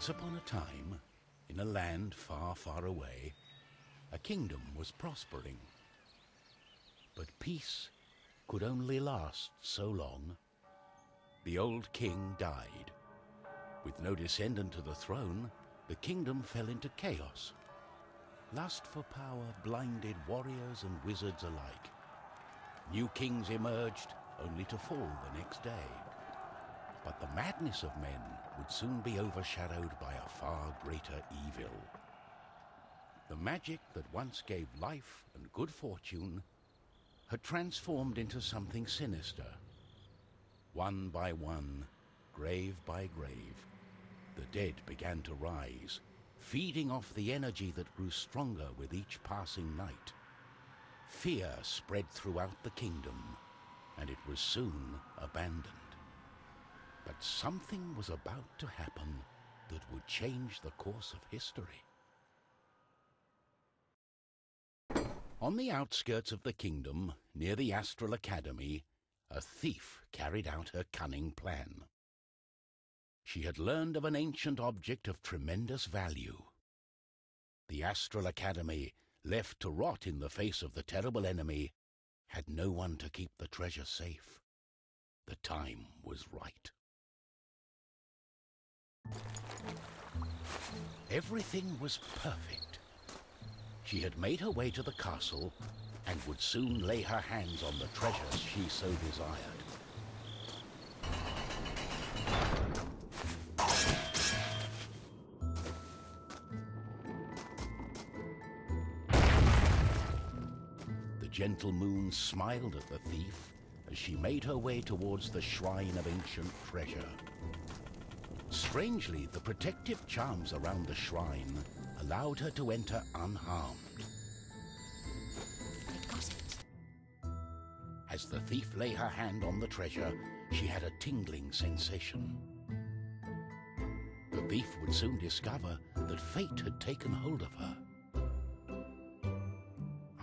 Once upon a time, in a land far, far away, a kingdom was prospering. But peace could only last so long. The old king died. With no descendant to the throne, the kingdom fell into chaos. Lust for power blinded warriors and wizards alike. New kings emerged, only to fall the next day. But the madness of men would soon be overshadowed by a far greater evil. The magic that once gave life and good fortune had transformed into something sinister. One by one, grave by grave, the dead began to rise, feeding off the energy that grew stronger with each passing night. Fear spread throughout the kingdom, and it was soon abandoned. But something was about to happen that would change the course of history. On the outskirts of the kingdom, near the Astral Academy, a thief carried out her cunning plan. She had learned of an ancient object of tremendous value. The Astral Academy, left to rot in the face of the terrible enemy, had no one to keep the treasure safe. The time was right. Everything was perfect. She had made her way to the castle and would soon lay her hands on the treasures she so desired. The gentle moon smiled at the thief as she made her way towards the shrine of ancient treasure. Strangely, the protective charms around the shrine allowed her to enter unharmed. I got it. As the thief lay her hand on the treasure, she had a tingling sensation. The thief would soon discover that fate had taken hold of her.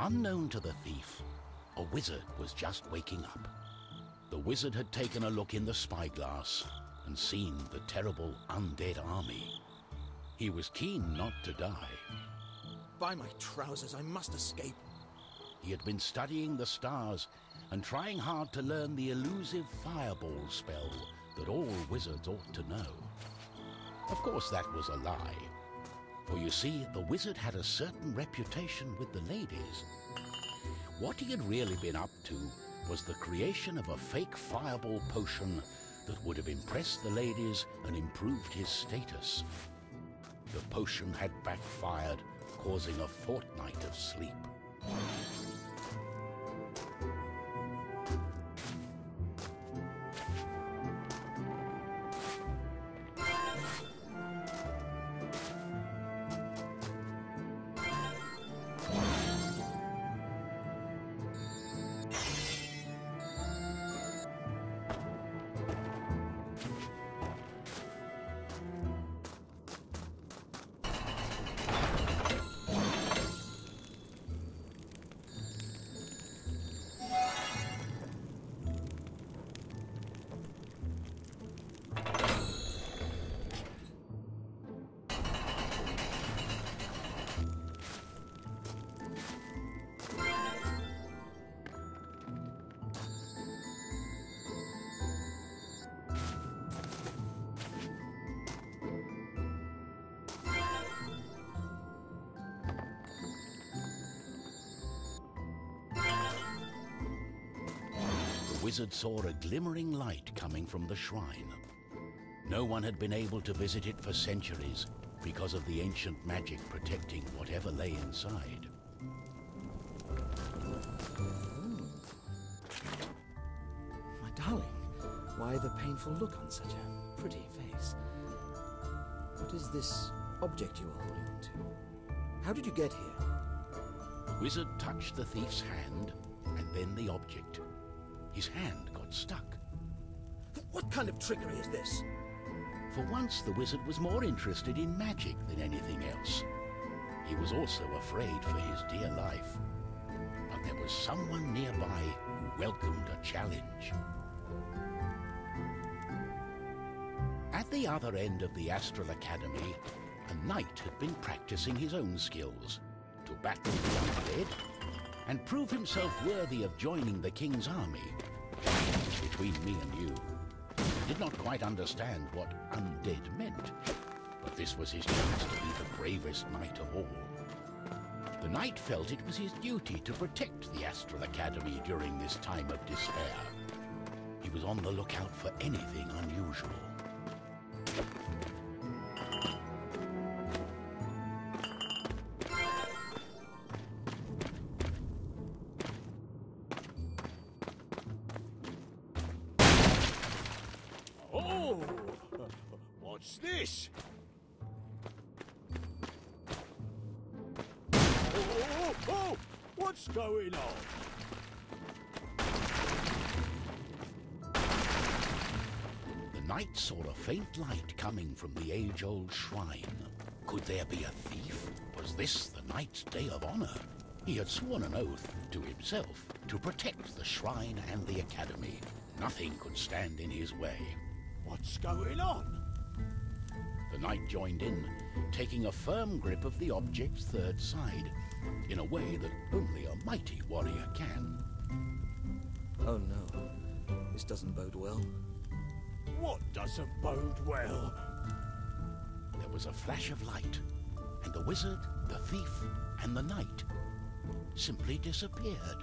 Unknown to the thief, a wizard was just waking up. The wizard had taken a look in the spyglass and seen the terrible undead army. He was keen not to die. By my trousers, I must escape. He had been studying the stars and trying hard to learn the elusive fireball spell that all wizards ought to know. Of course, that was a lie. For you see, the wizard had a certain reputation with the ladies. What he had really been up to was the creation of a fake fireball potion that would have impressed the ladies and improved his status. The potion had backfired, causing a fortnight of sleep. The wizard saw a glimmering light coming from the shrine. No one had been able to visit it for centuries because of the ancient magic protecting whatever lay inside. My darling, why the painful look on such a pretty face? What is this object you are holding on to? How did you get here? The wizard touched the thief's hand and then the object. His hand got stuck. What kind of trickery is this? For once, the wizard was more interested in magic than anything else. He was also afraid for his dear life. But there was someone nearby who welcomed a challenge. At the other end of the Astral Academy, a knight had been practicing his own skills to battle the undead and prove himself worthy of joining the king's army. Between me and you, I did not quite understand what undead meant, but this was his chance to be the bravest knight of all. The knight felt it was his duty to protect the Astral Academy during this time of despair. He was on the lookout for anything unusual. Oh! What's this? Oh! What's going on? The knight saw a faint light coming from the age-old shrine. Could there be a thief? Was this the knight's day of honor? He had sworn an oath to himself to protect the shrine and the academy. Nothing could stand in his way. What's going on? The knight joined in, taking a firm grip of the object's third side, in a way that only a mighty warrior can. Oh no, this doesn't bode well. What doesn't bode well? There was a flash of light, and the wizard, the thief, and the knight simply disappeared.